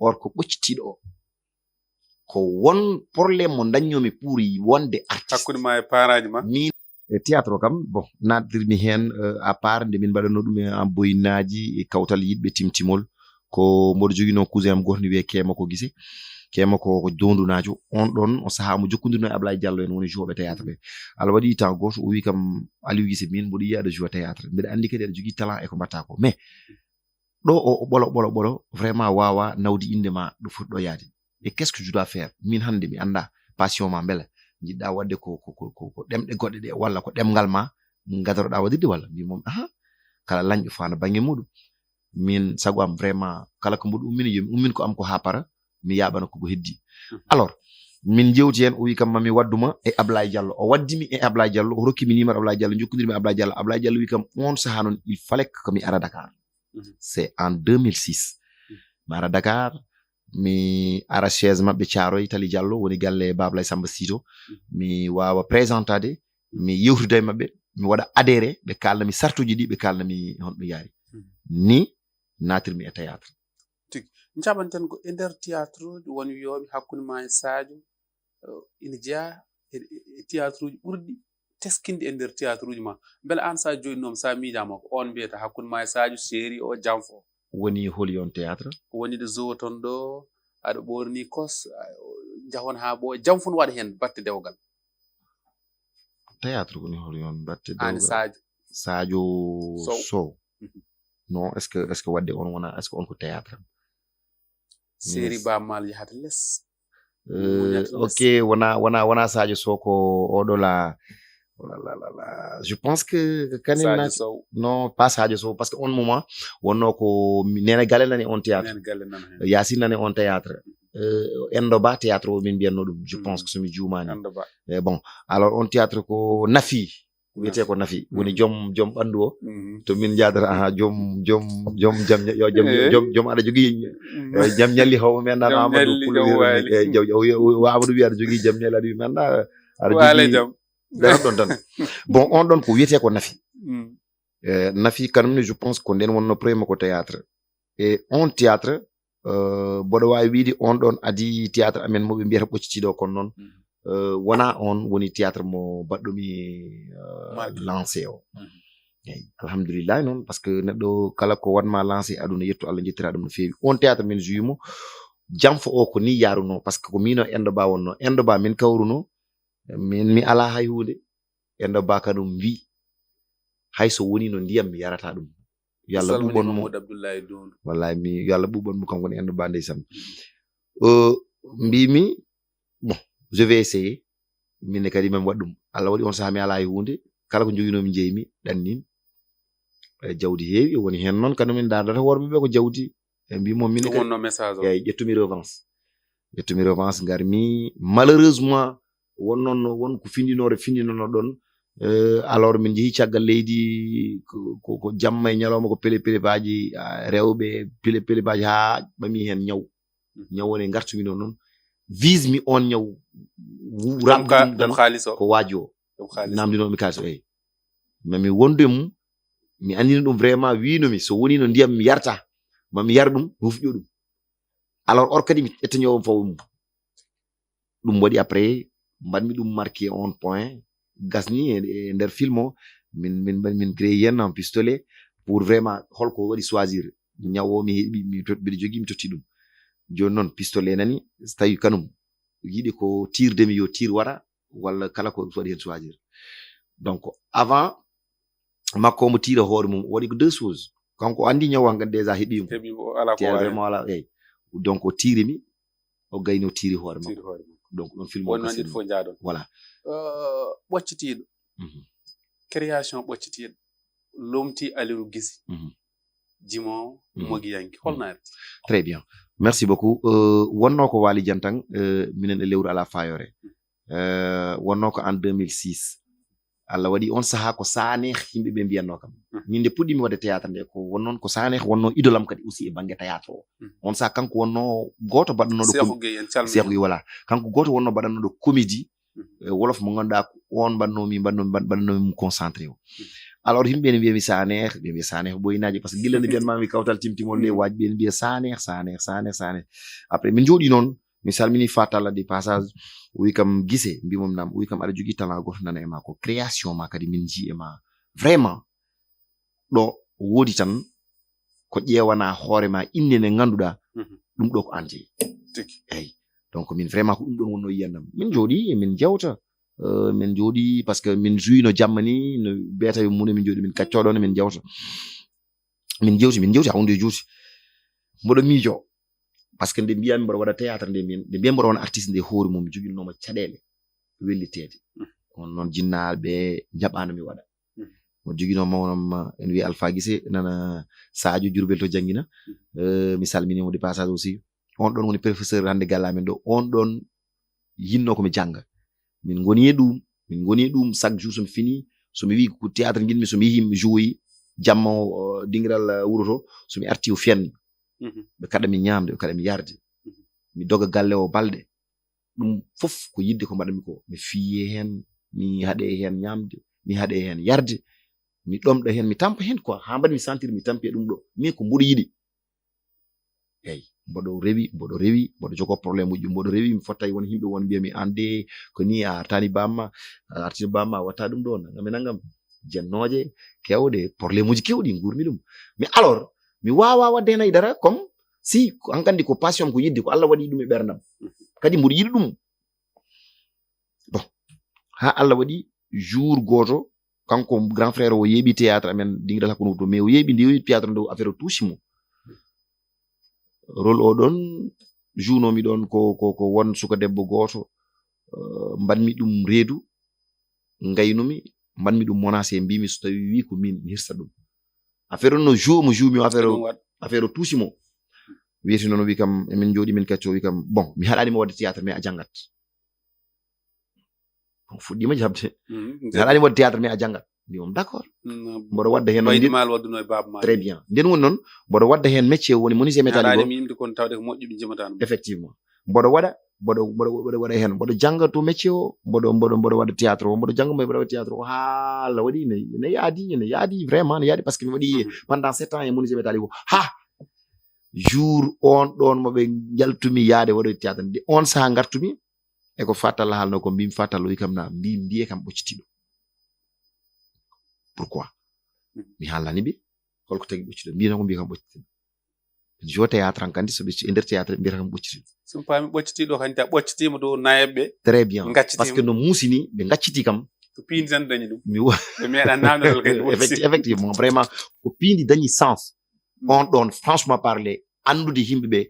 or ko ɓoccitiɗo o ko won probléme mo daññomi pour wonde artiste hakkude ma e paraji ma min théâtre o kam bon nattirmi hen à part nde min mbaɗanno ɗum en boyinaji e kawtal yiɗɓe timtimol ko mboɗo jogino cousin am goto ne wiye Kema ko Guissé Kema ko dondunajo on ɗon o saaha mo jokkodirno e Ablaye Diallo en woni jouɓe théâtre ɓe ala waɗi temps goto o wi kam Aliou Guissé min mboɗo yiya aɗa joua théâtre mbiɗa andi kadi aɗa jogui talent e ko mbatta ko mais ɗo o ɓolo vraiment wawa nawdi inde ma ɗo foti ɗo yaade et qu'est-ce que je dois faire min hande mi anda passion ma beele jiɗɗa wadde ko ɗemɗe goɗɗe ɗe walla ko ɗemgal ma gadoroɗa wadirde walla mbimom aha kala lañƴo fana banggue muɗum min sago am vraiment kala ko mboɗo ummini yomi ummin ko am ko ha para mi yaɓana koko heddi alors min jewti hen o wi kam mami wadduma e Ablaye Diallo o waddimi e Ablaye Diallo o rokkimi numéro Ablaye Diallo jokkodirmi Ablaye Diallo wi kam on saha noon il fallait que mi ara Dakar c'est en 2006 mi ara Dakar mi ara chaise mabɓe Thiaroye Tali Diallo woni galle Bablay Samba Sito mi wawa présentade mi yewtude e mabɓe mi waɗa adhéré ɓe kalna mi sartuji ɗi ɓe kalna mi honɗo yaari ni natirmi e théâtre jaɓanten ko e nder théâtre uji woni wiyoɓe hakkude ma e Sadio ina jeeya e théâtre uji ɓurɗi teskinde e nder théâtre uji ma beele an sa joɗinoma sa miijama ko on mbiyata hakkude ma e Sadio série o Janfo woni holi on théâtre woni ɗo zowoton ɗo aɗa ɓorni kos jahon ha ɓooya Janfo no waɗa hen batte dewgal théâtre woni holi on batte an Sadio Sow non est ce que wadde on wona est ce que on ko théâtre série Bamal yahata less ok wona Sadio Sow ko oɗo la je pense que kanen non pas Sadio Sow parce que on moment wonno ko Nene Galle nani on théâtre Yacine nani on théâtre Endo Ba théâtre o min mbiyanno ɗum je pense que somi juumani bon alors on théâtre ko Nafi wiyete ko Nafi woni joom ɓandu o to min jadata aha joom aɗa jogui jaam ñalli haw mi anda Amadou Amadou wi aɗa jogui jaam ñalli aɗa wi mi anda aɗa jogui ɗon tan bon on ɗon ko wiyete ko Nafi Nafi kanumne je pense ko nden wonno premier ko théâtre et on théâtre mboɗo wawi wiide on ɗon adi théâtre amen moɓe mbiyata ɓoccitiɗo kon noon wona on woni théâtre mo baɗɗomi lancé o eyyi alhamdoulillahi noon par ce que neɗɗo kala ko wanma lancé aduna yetto Allah jettira ɗum no fewi on théâtre min juyimo Janfo o ko ni yaruno par ce que ko mino Endo Ba wonno Endo Ba min kawruno mi ala hay hunde Endo Ba kanum wi hayso woni no ndiyam mi yarata ɗum yalla ɓuɓon mo wallahi mi yalla ɓuɓon mo kanko ne Endo Ba ndeysan mbimi bon je vais essayer minne kadi mami waɗɗum Allah waɗi on saha mi ala hay hunde kala ko joguinomi jeeymi ɗannin jawdi heewi woni hen noon kadi min dardata worɓeɓe ko jawdi e mbimo min wonno message o eyyi ƴettumi revanche garmi malheureusement won ko findinono ɗon alors min jeehi caggal leydi ko jamma e ñalawma ko pele baji rewɓe pele baji ha ɓami hen ñaw woni gartumino noon vise mi on ñaw ramdum xaalis o ko waaji o namdinomi kalis o eyyi mami wonde mum mi andini ɗum vraiment winomi so woni no ndiyam mi yarta mami yar ɗum hufƴo ɗum alors or kadi mi ƴettañowo fawo mum ɗum waɗi après mbanmi ɗum marqué on point gasni e nder film o min créé yen en pistolet pour vraiment holko waɗi choisir ñawo mi heeɓi mbiɗa jogui mi totti ɗum joni noon pistolet nani so tawi kanum yiɗi ko tirdemi yo tir waɗa walla kala ko waɗi hen choisir donc avant makko omo tira hoore mum waɗi ko deux choses kanko andi ñaw hankkadi déjà heeɓimo vraiment ala eyyi donc o tirimi o gayni o tiri hoore makko donc ɗon film won noon ɗiɗo fof jaadon voilà ɓoccitiɗo création ɓoccitiɗo lomti Aliou Guissé jimo mogiyanki holno arti très bien merci beaucoup wonno ko Waly Diantang minen e lewru ala fayore wonno ko en 2006 Allah waɗi on saha ko Sané yimɓe ɓe mbiyanno kam min nde puɗɗimi wadde théâtre nde ko wonnon ko Sané wonno idolam kadi aussi e banggue théâtre o on saha kanko wonno goto baɗɗanoɗo Cheikh Gueye voilà kanko goto wonno baɗannoɗo comédie wolof mo ganduɗa on mbannomi mum concentré o alors himɓe ne mbiya mi Sanekh ɓe mbiya Sanekh boyinaji par ce que gila nde mbiyanmami kawtal timtimol nde waji ɓe ne mbiya Sanekh après min jooɗi noon mi salmini Fatalla de passage o wi kam Guissé mbimom nam o wi kam aɗa jogui talent goto nana e ma ko création ma kadi min ji e ma vraiment ɗo woodi tan ko ƴewana hoore ma inde nde ganduɗa ɗum ɗo ko an jeeyi eyyi donc min vraiment ko ɗum ɗon wonno yiyannam min jooɗi min jewta min jooɗi par ce que min juyino jamma ni no beta yo mune min jooɗi min kaccoɗon min jewta min jewti hawde juuti mboɗo miijo par ce que nde mbiyami mboɗo waɗa théâtre nde mbiya mboɗo wona artiste nde hoore mum mi joguinoma caɗele wellitede on noon jinnaɓe jaɓano mi waɗa mo joguinoma wonoma en wiya Alpha Guissé nana Sadio Diourbel to jangguina mi salminimo de passage aussi on ɗon woni professeur hande gallamen ɗo on ɗon yinno komi jangga min goni e ɗum chaque jour somi fini somi wi ko théâtre jinmi somi yeehi mi jouyi jamma dingiral wuro to somi arti o fiyanmi ɓe kaɗa mi ñamde ɓe kaɗa mi yarde mi doga galle o balɗe ɗum fof ko yidde ko mbaɗami ko mi fiye hen mi haɗe hen ñamde mi haɗe hen yarde mi ɗomɗa hen mi tampa hen quoi ha mbaɗi mi sentir mi tampi ɗum ɗo min ko mboɗo yiɗi eyyi mboɗo rewi mboɗo jogo probléme uji mboɗo rewi mi fotta won himɓe won mbiyami ande ko ni a artani bamma a watta ɗum ɗo nangam jennoje kewɗe probléme uji kewɗi gurmi ɗum mais alors mi wawa wadde hen haydara comme si an gandi ko passion ko yidde ko Allah waɗi ɗum e ɓerdam kadi mboɗo yiɗi ɗum bon ha Allah waɗi jour goto kanko grand frère o yeeɓi théâtre amen dingiral hakkude to mais o yeeɓi nde théâtre nde affaire o tuusimo rôle o ɗon jounomi ɗon ko won suka debbo goto mbanmi ɗum reedu gaynumi mbanmi ɗum menacé mbimi so tawi wi ko min mi hirsa ɗum affaire on no mo joue mi affaire o tuusimo wiyeti noon wi kam emin jooɗi min kacco wi kam bon mi haɗanima wadde théâtre mais a janggat fuɗɗima jabde mi haɗanima wadde théâtre mais a janggat mbimom d' accord mboɗo wadda hen très bien nden woni noon mboɗo wadda hen métier woni menuisier métallique effectivement mboɗo waɗa hen mboɗo janga to métier o mboɗo waɗa théâtre o mboɗo janga mboɗo waɗa théâtre o ha Allah waɗi ne yaadi vraiment ne yaadi par ce que mi waɗi pendant 7 ans e menuisier métallique o ha jour on ɗon moɓe jaltumi yaade waɗoy théâtre nde on saha gartumi e ko Fatalla haalno ko mbimi Fatalla wi kam na mbiye kam ɓoccitiɗo pourquoi mi haalani ɓe holko tagi ɓoccitiɗo mbiyata ko mbiya kam ɓoccitiɗo jo théâtre an kandi so ɓe e nder théâtre mbiyata kam ɓoccitiɗo somi paami ɓoccitiɗo kanti a ɓoccitima dow nayeɓɓe très bien par ce que no muusini ɓe gacciti kam ko piindi tan dañi ɗum mi ɓe meeɗa namdal kadi effectivement vraiment ko piindi dañi sens on ɗon franchement parler andude yimɓe ɓe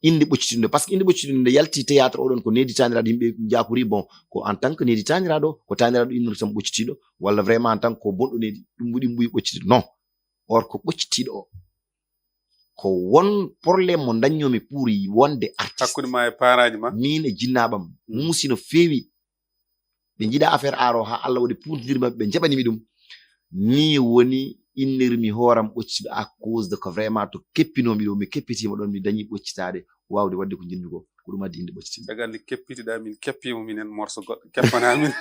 inde ɓoccitiɗo par ce que inde ɓoccitiɗo nde yalti théâtre oɗon ko neditaniraɗo yimɓe jakori bon ko en tant que neditaniraɗo ko taniraɗo innorde tan ɓoccitiɗo walla vraiment en tant que ko bonɗo nedi ɗum mbuɗi ɓoccitiɗo non or ko ɓoccitiɗo o ko won probléme mo daññomi pour wonde artiste hakkude ma e paraji ma min e jinnaɓam muusi no feewi ɓe jiiɗa affaire aro ha Allah waɗi puntidirmaɓe ɓe jaɓanimi ɗum ni woni innirmi hooram ɓoccitiɗo à cause de ko vraiment to keppinomi ɗo mi keppitima ɗon mi dañi ɓoccitade wawde wadde ko jinmi ko ɗum addi inde ɓoccitiɗo caggal keppitiɗa min keppima minen morceau goɗɗo keppanamin